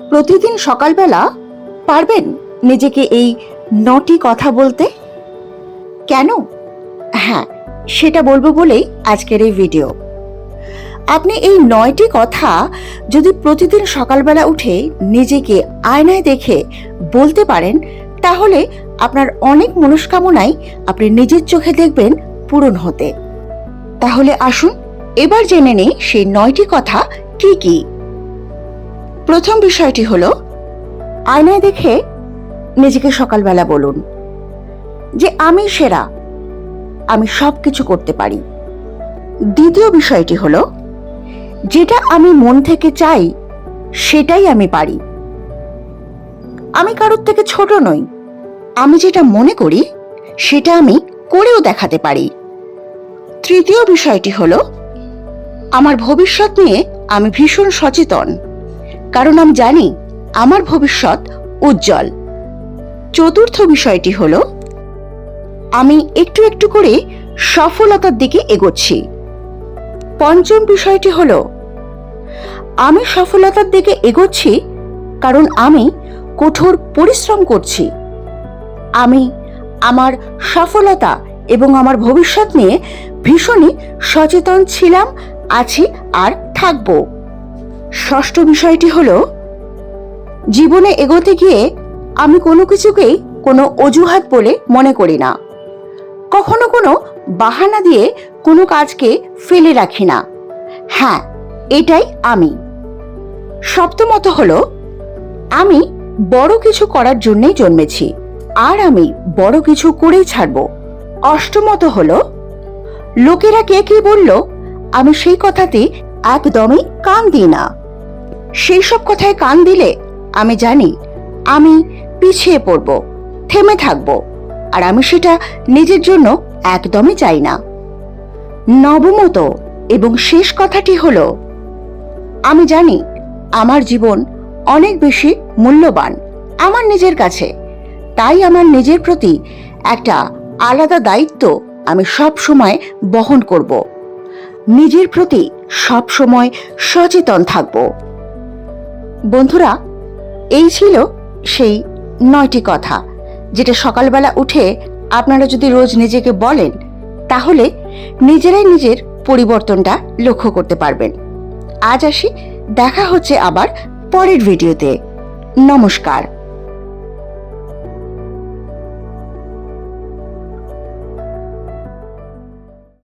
প্রতিদিন সকালবেলা পারবেন নিজেকে এই 9টি কথা বলতে? কেন? হ্যাঁ, সেটা বলবো বলেই আজকের এই ভিডিও। আপনি এই 9টি কথা যদি প্রতিদিন সকালবেলা উঠে নিজেকে আয়নায় দেখে বলতে পারেন, তাহলে আপনার অনেক মনস্কামনাই আপনি নিজের চোখে দেখবেন পূরণ হতে। তাহলে আসুন এবার জেনে নিই সেই 9টি কথা কি কি। প্রথম বিষয়টি হলো, আয়নায় দেখে নিজেকে সকালবেলা বলুন যে আমি সেরা, আমি সবকিছু করতে পারি। দ্বিতীয় বিষয়টি হলো, যেটা আমি মন থেকে চাই সেটাই আমি পারি। আমি কারোর থেকে ছোট নই, আমি যেটা মনে করি সেটা আমি করেও দেখাতে পারি। তৃতীয় বিষয়টি হলো, আমার ভবিষ্যৎ নিয়ে আমি ভীষণ সচেতন, কারণ আমি জানি আমার ভবিষ্যৎ উজ্জ্বল। চতুর্থ বিষয়টি হলো, আমি একটু একটু করে সফলতার দিকে এগোচ্ছি। পঞ্চম বিষয়টি হলো, আমি সফলতার দিকে এগোচ্ছি কারণ আমি কঠোর পরিশ্রম করছি। আমি আমার সফলতা এবং আমার ভবিষ্যৎ নিয়ে ভীষণই সচেতন ছিলাম, আছি আর থাকব। ষষ্ঠ বিষয়টি হলো, জীবনে এগোতে গিয়ে আমি কোনো কিছুকেই কোনো অজুহাত বলে মনে করি না, কখনো কোনো বাহানা দিয়ে কোনো কাজকে ফেলে রাখি না। হ্যাঁ, এটাই আমি। সপ্তমত হলো, আমি বড় কিছু করার জন্যই জন্মেছি আর আমি বড় কিছু করেই ছাড়ব। অষ্টমত হলো, লোকেরা কে কি বলল আমি সেই কথাতে একদমই কান দিই না। সেই সব কথায় কান দিলে আমি জানি আমি পিছিয়ে পড়ব, থেমে থাকব, আর আমি সেটা নিজের জন্য একদমই চাই না। নবমত এবং শেষ কথাটি হলো, আমি জানি আমার জীবন অনেক বেশি মূল্যবান আমার নিজের কাছে, তাই আমার নিজের প্রতি একটা আলাদা দায়িত্ব আমি সব সময় বহন করব। নিজের প্রতি সব সময় সচেতন থাকব। বন্ধুরা, এই ছিল সেই 9টি কথা, যেটা সকালবেলা উঠে আপনারা যদি রোজ নিজেকে বলেন, তাহলে নিজেরাই নিজের পরিবর্তনটা লক্ষ্য করতে পারবেন। আজ আসি, দেখা হচ্ছে আবার পরের ভিডিওতে। নমস্কার।